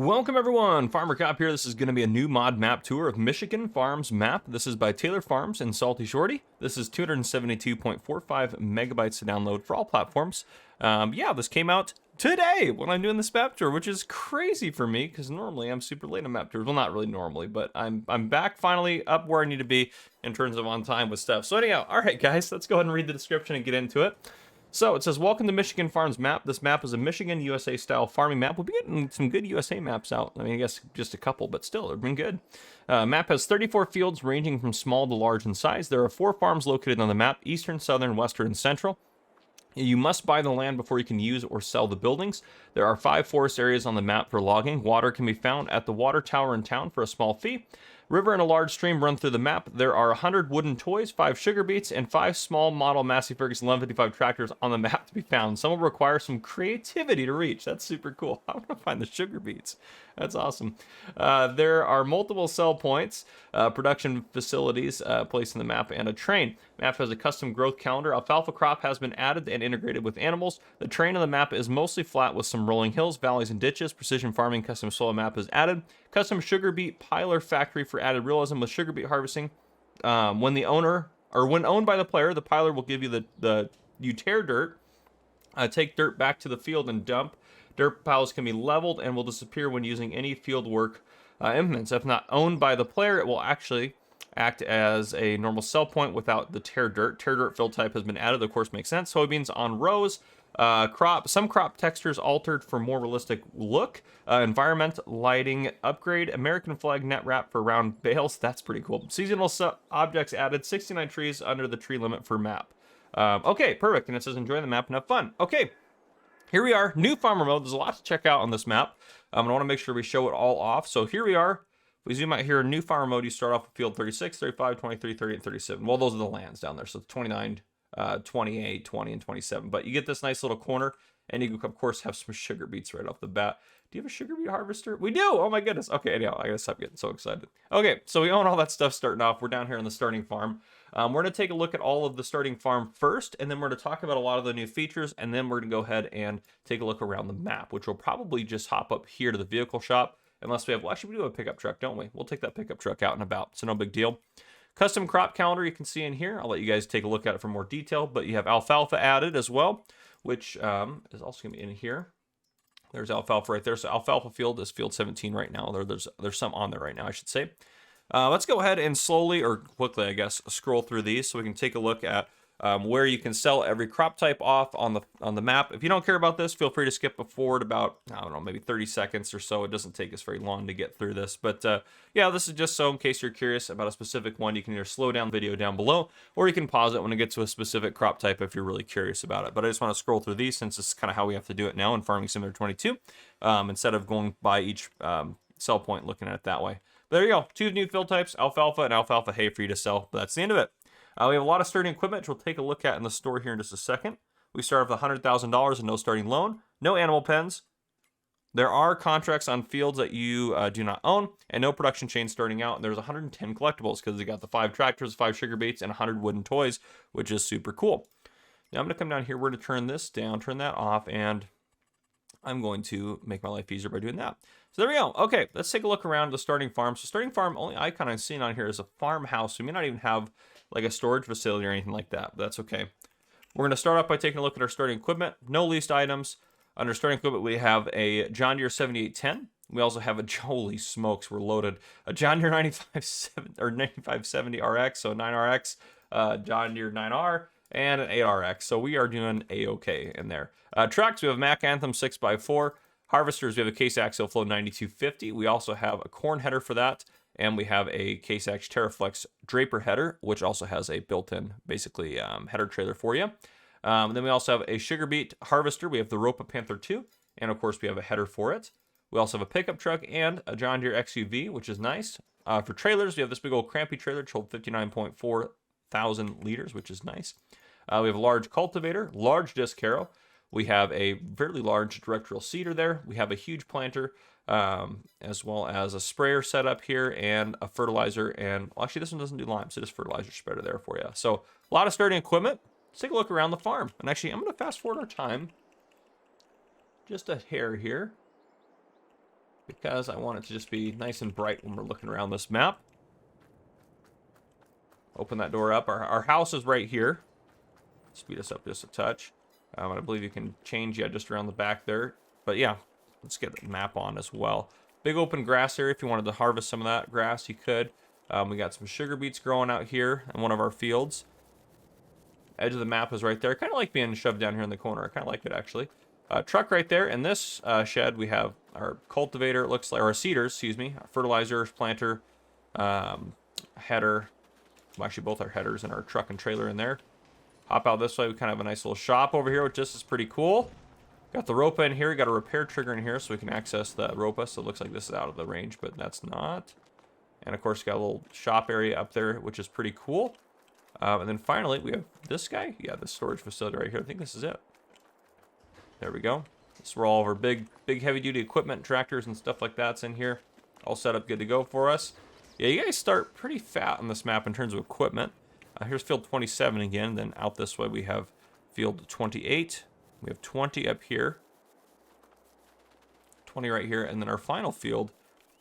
Welcome everyone, Farmer Cop here. This is going to be a new mod map tour of Michigan Farms map. This is by Taylor Farms and Salty Shorty. This is 272.45 megabytes to download for all platforms. Yeah, this came out today when I'm doing this map tour, which is crazy for me because normally I'm super late on map tours. Well, not really normally, but I'm back finally up where I need to be in terms of on time with stuff. So anyhow, all right guys, let's go ahead and read the description and get into it. So it says, welcome to Michigan Farms map. This map is a Michigan USA style farming map. We'll be getting some good USA maps out. I mean, I guess just a couple, but still, they've been good. Map has 34 fields ranging from small to large in size. There are 4 farms located on the map: eastern, southern, western, and central. You must buy the land before you can use or sell the buildings. There are 5 forest areas on the map for logging. Water can be found at the water tower in town for a small fee. River and a large stream run through the map. There are 100 wooden toys, 5 sugar beets, and 5 small model Massey Ferguson 1155 tractors on the map to be found. Some will require some creativity to reach. That's super cool. I want to find the sugar beets. That's awesome. There are multiple sell points, production facilities placed in the map, and a train. Map has a custom growth calendar. Alfalfa crop has been added and integrated with animals. The terrain on the map is mostly flat with some rolling hills, valleys, and ditches. Precision farming custom soil map is added. Custom sugar beet piler factory for added realism with sugar beet harvesting. When owned by the player, the piler will give you you tear dirt, take dirt back to the field and dump. Dirt piles can be leveled and will disappear when using any field work implements. If not owned by the player, it will actually act as a normal sell point without the tear dirt. Tear dirt field type has been added, of course, makes sense. Soybeans on rows. Some crop textures altered for more realistic look. Environment lighting upgrade. American flag net wrap for round bales. That's pretty cool. Seasonal objects added. 69 trees under the tree limit for map. Okay, perfect. And it says enjoy the map and have fun. Okay. Here we are, new farmer mode. There's a lot to check out on this map. I want to make sure we show it all off. So here we are. If we zoom out here, new farmer mode, you start off with field 36, 35, 23, 30, and 37. Well, those are the lands down there. So 29, 28, 20, and 27. But you get this nice little corner, and you, of course, have some sugar beets right off the bat. Do you have a sugar beet harvester? We do! Oh my goodness. Okay, anyhow, I gotta stop getting so excited. Okay, so we own all that stuff starting off. We're down here in the starting farm. We're going to take a look at all of the starting farm first, and then we're going to talk about a lot of the new features, and then we're going to go ahead and take a look around the map, which will probably just hop up here to the vehicle shop, unless we have, well, actually we do have a pickup truck, don't we? We'll take that pickup truck out and about, so no big deal. Custom crop calendar you can see in here. I'll let you guys take a look at it for more detail, but you have alfalfa added as well, which is also going to be in here. There's alfalfa right there. So alfalfa field is field 17 right now. There's some on there right now, I should say. Let's go ahead and slowly, or quickly, I guess, scroll through these so we can take a look at where you can sell every crop type off on the map. If you don't care about this, feel free to skip forward about, I don't know, maybe 30 seconds or so. It doesn't take us very long to get through this. But yeah, this is just so in case you're curious about a specific one, you can either slow down the video down below, or you can pause it when it gets to a specific crop type if you're really curious about it. But I just want to scroll through these since this is kind of how we have to do it now in Farming Simulator 22, instead of going by each sell point looking at it that way. But there you go. 2 new field types, alfalfa and alfalfa hay for you to sell. But that's the end of it. We have a lot of starting equipment, which we'll take a look at in the store here in just a second. We start with $100,000 and no starting loan, no animal pens. There are contracts on fields that you do not own, and no production chain starting out. And there's 110 collectibles because they got the 5 tractors, 5 sugar beets, and 100 wooden toys, which is super cool. Now I'm going to come down here. We're going to turn this down, turn that off, and I'm going to make my life easier by doing that. So there we go. Okay, let's take a look around the starting farm. So starting farm, only icon I'm seeing on here is a farmhouse. We may not even have like a storage facility or anything like that, but that's okay. We're going to start off by taking a look at our starting equipment. No leased items. Under starting equipment, we have a John Deere 7810. We also have a, holy smokes, we're loaded. A John Deere 9570 RX, so 9RX, John Deere 9R, and an 8RX. So we are doing A-okay in there. Trucks, we have a Mack Anthem 6x4. Harvesters, we have a Case Axial Flow 9250. We also have a corn header for that. And we have a Case Ax TerraFlex Draper header, which also has a built-in, basically, header trailer for you. Then we also have a sugar beet harvester. We have the Ropa Panther 2, and of course we have a header for it. We also have a pickup truck and a John Deere XUV, which is nice. For trailers, we have this big old crampy trailer, which holds 59.4 thousand liters, which is nice. We have a large cultivator, large disc harrow. We have a fairly large directional seeder there. We have a huge planter, as well as a sprayer setup here and a fertilizer. And well, actually, this one doesn't do lime, so just fertilizer spreader there for you. So a lot of starting equipment. Let's take a look around the farm. And actually, I'm going to fast forward our time just a hair here. because I want it to just be nice and bright when we're looking around this map. Open that door up. Our house is right here. Speed us up just a touch. And I believe you can change, yeah, just around the back there. But yeah, let's get the map on as well. Big open grass area. If you wanted to harvest some of that grass, you could. We got some sugar beets growing out here in one of our fields. Edge of the map is right there. Kind of like being shoved down here in the corner. I kind of like it, actually. Truck right there. In this shed, we have our cultivator, it looks like, or our seeders, excuse me, fertilizer, planter, header. Well, actually, both our headers and our truck and trailer in there. Hop out this way. We kind of have a nice little shop over here, which just is pretty cool. Got the Ropa in here. We got a repair trigger in here, so we can access the Ropa. So it looks like this is out of the range, but that's not. And of course, got a little shop area up there, which is pretty cool. And then finally, we have this guy. Yeah, the storage facility right here. I think this is it. There we go. This is where all of our big heavy-duty equipment, tractors and stuff like that's in here. All set up good to go for us. Yeah, you guys start pretty fat on this map in terms of equipment. Here's field 27 again. Then out this way, we have field 28. We have 20 up here. 20 right here. And then our final field,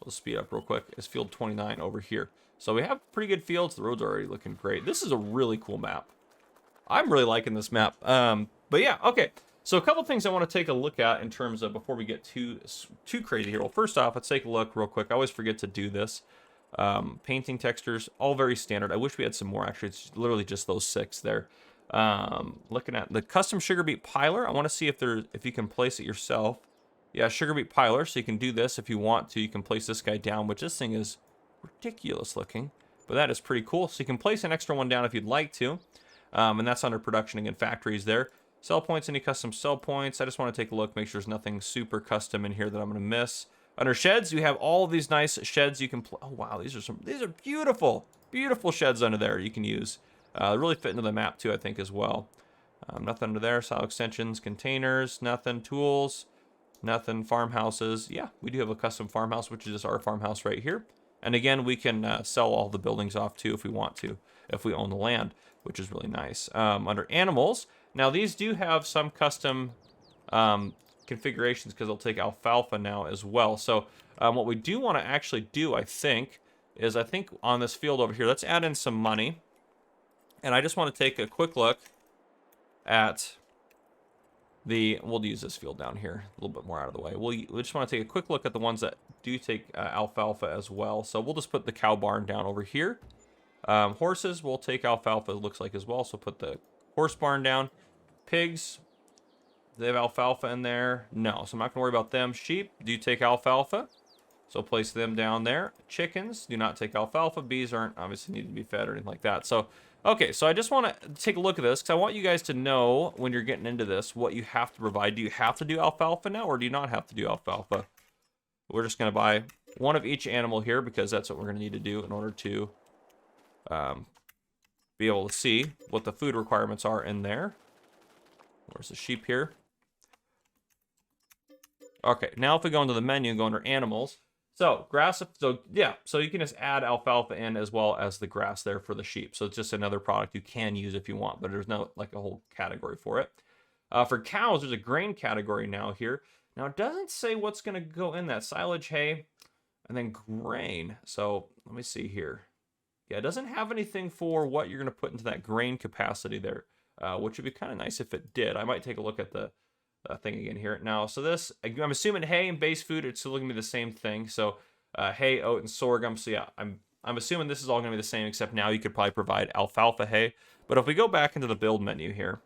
we'll speed up real quick, is field 29 over here. So we have pretty good fields. The roads are already looking great. This is a really cool map. I'm really liking this map. But yeah, okay. So a couple things I want to take a look at in terms of before we get too crazy here. Well, first off, let's take a look real quick. I always forget to do this. Painting textures, all very standard. I wish we had some more, actually. It's literally just those 6 there. Looking at the custom sugar beet piler, I want to see if you can place it yourself. Yeah, sugar beet piler, so you can do this if you want to. You can place this guy down, which this thing is ridiculous looking, but that is pretty cool. So you can place an extra one down if you'd like to, and that's under production again, factories there. Sell points, any custom sell points. I just want to take a look, make sure there's nothing super custom in here that I'm going to miss. Under sheds, you have all of these nice sheds you can oh wow, these are beautiful sheds under there you can use. Really fit into the map too, I think, as well. Nothing under there. Silo extensions, containers, nothing. Tools, nothing. Farmhouses. Yeah, we do have a custom farmhouse, which is just our farmhouse right here. And again, we can sell all the buildings off too if we want to, if we own the land, which is really nice. Under animals, now these do have some custom configurations because they'll take alfalfa now as well. So what we do want to actually do, I think on this field over here, let's add in some money. And I just want to take a quick look at we'll use this field down here a little bit more out of the way. We just want to take a quick look at the ones that do take alfalfa as well. So we'll just put the cow barn down over here. Horses will take alfalfa, it looks like, as well. So put the horse barn down. Pigs, they have alfalfa in there. No, so I'm not going to worry about them. Sheep do take alfalfa. So place them down there. Chickens do not take alfalfa. Bees aren't obviously need to be fed or anything like that. So, okay, so I just want to take a look at this because I want you guys to know when you're getting into this what you have to provide. Do you have to do alfalfa now or do you not have to do alfalfa? We're just going to buy one of each animal here because that's what we're going to need to do in order to be able to see what the food requirements are in there. Where's the sheep here? Okay, now if we go into the menu and go under animals, so grass, so yeah, so you can just add alfalfa in as well as the grass there for the sheep. So it's just another product you can use if you want, but there's no like a whole category for it. For cows, there's a grain category now here. Now it doesn't say what's going to go in that. Silage, hay, and then grain. So let me see here. Yeah, it doesn't have anything for what you're going to put into that grain capacity there, which would be kind of nice if it did. I might take a look at the thing again here. Now, so this, I'm assuming hay and base food, it's still going to be the same thing. So hay, oat, and sorghum. So yeah, I'm assuming this is all going to be the same, except now you could probably provide alfalfa hay. But if we go back into the build menu here,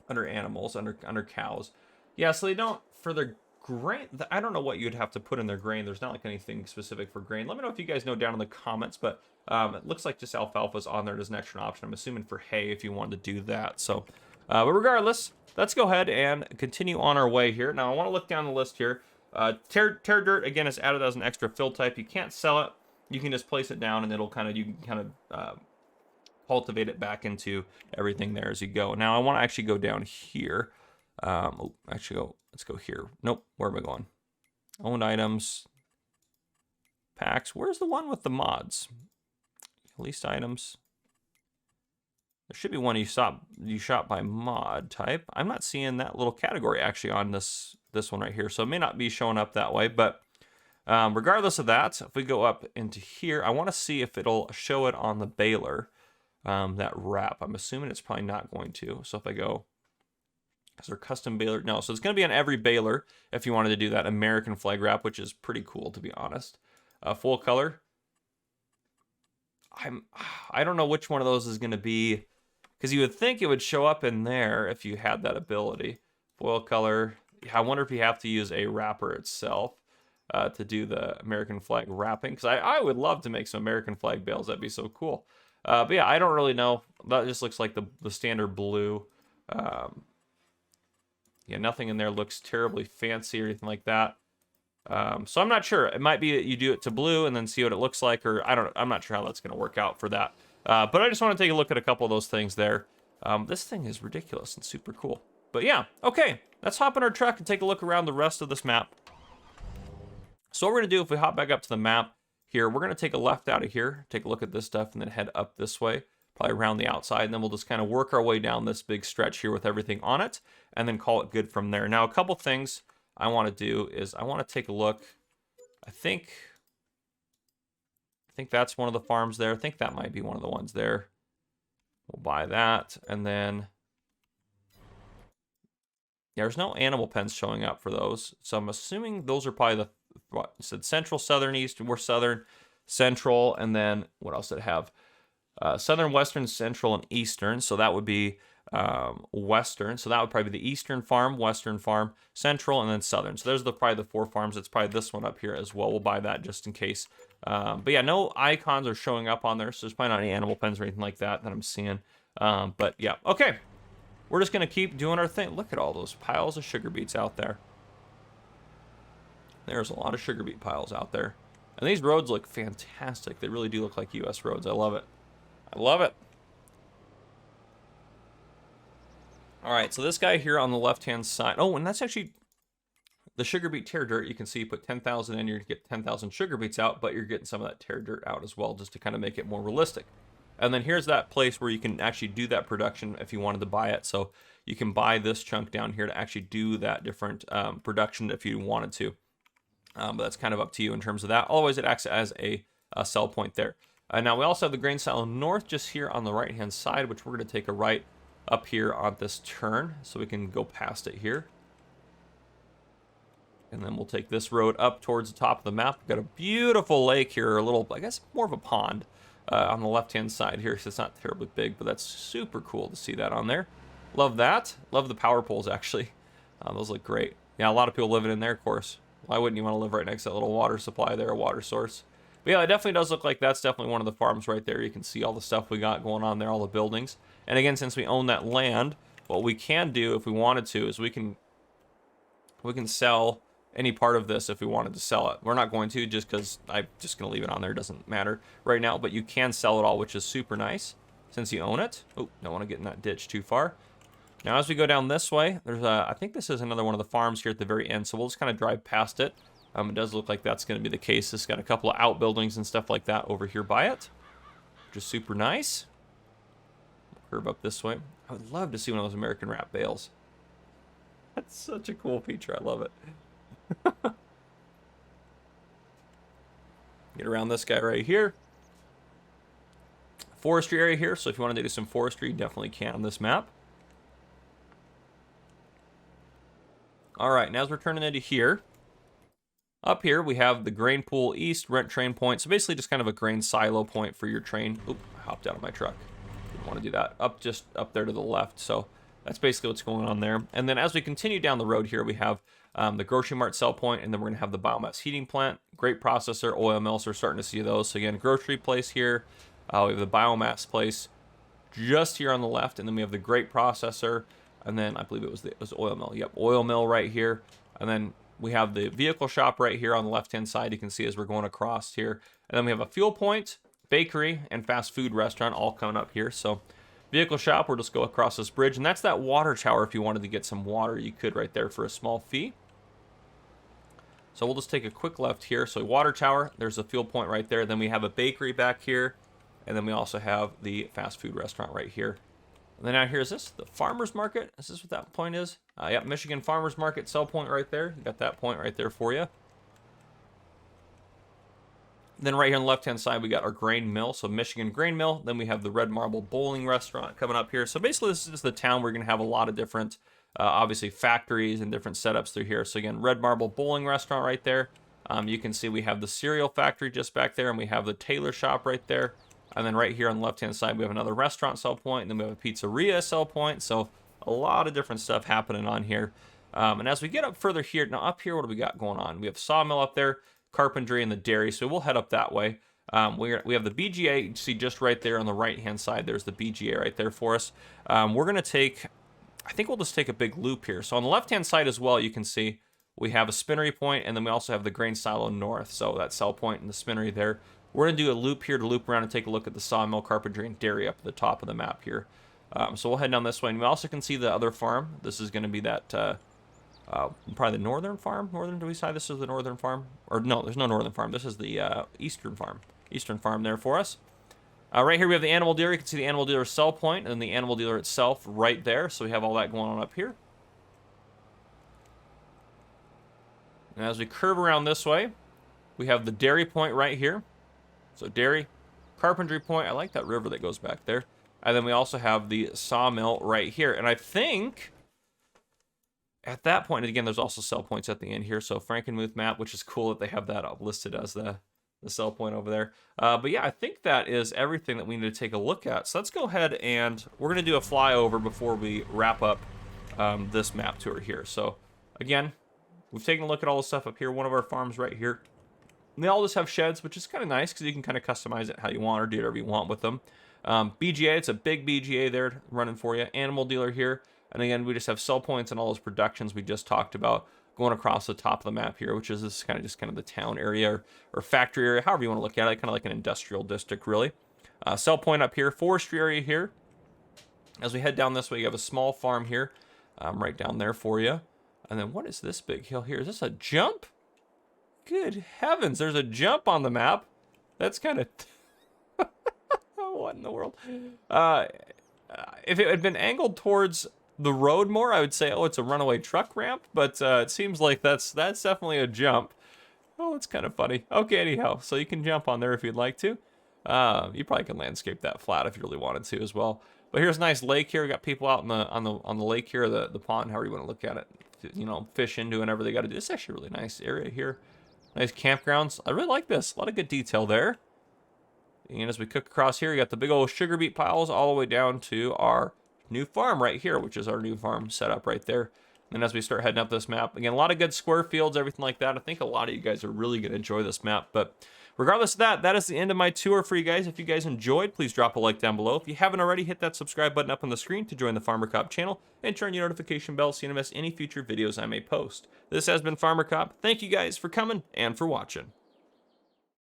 under animals, under cows, yeah, so they don't, for their grain, I don't know what you'd have to put in their grain. There's not like anything specific for grain. Let me know if you guys know down in the comments, but it looks like just alfalfa's on there as an extra option. I'm assuming for hay if you wanted to do that. So, but regardless, let's go ahead and continue on our way here. Now, I want to look down the list here. Tear dirt, again, is added as an extra fill type. You can't sell it. You can just place it down and it'll you can kind of cultivate it back into everything there as you go. Now, I want to actually go down here. Let's go here. Nope, where am I going? Owned items. Packs. Where's the one with the mods? Leased items. There should be one you shop by mod type. I'm not seeing that little category actually on this one right here, so it may not be showing up that way, but Regardless of that, if we go up into here, I want to see if it'll show it on the baler, that wrap. I'm assuming it's probably not going to. So if I go, is there custom baler? No, so it's going to be on every baler if you wanted to do that American flag wrap, which is pretty cool, to be honest. Full color. I don't know which one of those is going to be, because you would think it would show up in there if you had that ability. Foil color. I wonder if you have to use a wrapper itself to do the American flag wrapping, because I would love to make some American flag bales. That'd be so cool. But yeah, I don't really know. That just looks like the standard blue. Yeah, nothing in there looks terribly fancy or anything like that. So I'm not sure. It might be that you do it to blue and then see what it looks like, or I'm not sure how that's going to work out for that. But I just want to take a look at a couple of those things there. This thing is ridiculous and super cool. But yeah, okay. Let's hop in our truck and take a look around the rest of this map. So what we're going to do, if we hop back up to the map here, we're going to take a left out of here, take a look at this stuff, and then head up this way, probably around the outside, and then we'll just kind of work our way down this big stretch here with everything on it, and then call it good from there. Now, a couple things I want to do is I want to take a look. I think that's one of the farms there. I think that might be one of the ones there. We'll buy that, and then yeah, there's no animal pens showing up for those, so I'm assuming those are probably the, what it said, central, southern, east. We're southern, central, and then what else did it have? Southern, western, central, and eastern. So that would be western. So that would probably be the eastern farm, western farm, central, and then southern. So there's probably the 4 farms. It's probably this one up here as well. We'll buy that just in case. But yeah, no icons are showing up on there, so there's probably not any animal pens or anything like that I'm seeing. But yeah, okay. We're just going to keep doing our thing. Look at all those piles of sugar beets out there. There's a lot of sugar beet piles out there. And these roads look fantastic. They really do look like U.S. roads. I love it. I love it. All right, so this guy here on the left-hand side. Oh, and that's actually the sugar beet tear dirt. You can see you put 10,000 in, you're going to get 10,000 sugar beets out, but you're getting some of that tear dirt out as well, just to kind of make it more realistic. And then here's that place where you can actually do that production if you wanted to buy it. So you can buy this chunk down here to actually do that different production if you wanted to. But that's kind of up to you in terms of that. Otherwise, it acts as a sell point there. Now, we also have the grain silo north just here on the right-hand side, which we're going to take a right up here on this turn. So we can go past it here. And then we'll take this road up towards the top of the map. We've got a beautiful lake here, a little, I guess, more of a pond. On the left-hand side here, so it's not terribly big, but that's super cool to see that on there. Love that. Love the power poles, actually. Those look great. Yeah, a lot of people living in there, of course. Why wouldn't you want to live right next to that little water supply there, a water source? But yeah, it definitely does look like that's definitely one of the farms right there. You can see all the stuff we got going on there, all the buildings. And again, since we own that land, what we can do if we wanted to is we can sell any part of this if we wanted to sell it. We're not going to, just because I'm just going to leave it on there. It doesn't matter right now, but you can sell it all, which is super nice since you own it. Oh, don't want to get in that ditch too far. Now, as we go down this way, there's I think this is another one of the farms here at the very end, so we'll just kind of drive past it. It does look like that's going to be the case. It's got a couple of outbuildings and stuff like that over here by it, which is super nice. Curve up this way. I would love to see one of those American wrap bales. That's such a cool feature. I love it. Get around this guy right here. Forestry area here, so if you want to do some forestry, you definitely can on this map. All right, now as we're turning into here, up here we have the grain pool east, rent train point. So basically just kind of a grain silo point for your train. Oop, I hopped out of my truck. Didn't want to do that. Just up there to the left. So that's basically what's going on there. And then as we continue down the road here, we have the Grocery Mart sell point, and then we're going to have the biomass heating plant, great processor, oil mill. So we're starting to see those. So again, grocery place here. We have the biomass place just here on the left, and then we have the great processor, and then I believe it was oil mill. Yep, oil mill right here. And then we have the vehicle shop right here on the left-hand side. You can see as we're going across here. And then we have a fuel point, bakery, and fast food restaurant all coming up here. So vehicle shop, we'll just go across this bridge. And that's that water tower. If you wanted to get some water, you could right there for a small fee. So we'll just take a quick left here. So water tower, there's a fuel point right there. Then we have a bakery back here. And then we also have the fast food restaurant right here. And then out here, is this the farmer's market? Is this what that point is? Yep, Michigan Farmers Market sell point right there. You got that point right there for you. Then right here on the left-hand side, we got our grain mill, so Michigan Grain Mill. Then we have the Red Marble Bowling Restaurant coming up here. So basically, this is just the town. We're going to have a lot of different, obviously, factories and different setups through here. So again, Red Marble Bowling Restaurant right there. You can see we have the cereal factory just back there, and we have the tailor shop right there. And then right here on the left-hand side, we have another restaurant sell point, and then we have a pizzeria sell point. So a lot of different stuff happening on here. And as we get up further here, now up here, what do we got going on? We have sawmill up there, carpentry, and the dairy. So we'll head up that way. We have the BGA. You see just right there on the right-hand side, there's the BGA right there for us. We're going to take, I think we'll just take a big loop here. So on the left-hand side as well, you can see we have a spinnery point, and then we also have the grain silo north. So that sell point and the spinnery there. We're going to do a loop here to loop around and take a look at the sawmill, carpentry, and dairy up at the top of the map here. So we'll head down this way. And we also can see the other farm. This is going to be that... probably the northern farm. Do we say this is the northern farm? Or no, there's no northern farm. This is the eastern farm. Eastern farm there for us. Right here we have the animal dealer. You can see the animal dealer sell point and then the animal dealer itself right there. So we have all that going on up here. And as we curve around this way, we have the dairy point right here. So dairy, carpentry point. I like that river that goes back there. And then we also have the sawmill right here. And I think... at that point, and again, there's also sell points at the end here. So Frankenmuth map, which is cool that they have that up listed as the sell point over there. But yeah, I think that is everything that we need to take a look at. So let's go ahead and we're going to do a flyover before we wrap up this map tour here. So again, we've taken a look at all the stuff up here. One of our farms right here. And they all just have sheds, which is kind of nice because you can kind of customize it how you want or do whatever you want with them. BGA, it's a big BGA there running for you. Animal dealer here. And again, we just have sell points and all those productions we just talked about going across the top of the map here, which is this kind of just kind of the town area or factory area, however you want to look at it, kind of like an industrial district, really. Sell point up here, forestry area here. As we head down this way, you have a small farm here, right down there for you. And then what is this big hill here? Is this a jump? Good heavens, there's a jump on the map. That's kind of... what in the world? If it had been angled towards the road more, I would say, oh, it's a runaway truck ramp, but it seems like that's definitely a jump. Oh, it's kind of funny. Okay, anyhow, so you can jump on there if you'd like to. You probably can landscape that flat if you really wanted to as well. But here's a nice lake here. We got people out on the lake here, the pond, however you want to look at it. You know, fish into whatever they got to do. It's actually a really nice area here. Nice campgrounds. I really like this. A lot of good detail there. And as we cook across here, you got the big old sugar beet piles all the way down to our new farm right here, which is our new farm set up right there. And as we start heading up this map, again, a lot of good square fields, everything like that. I think a lot of you guys are really going to enjoy this map. But regardless of that, that is the end of my tour for you guys. If you guys enjoyed, please drop a like down below. If you haven't already, hit that subscribe button up on the screen to join the Farmer Cop channel and turn your notification bell so you don't miss any future videos I may post. This has been Farmer Cop. Thank you guys for coming and for watching.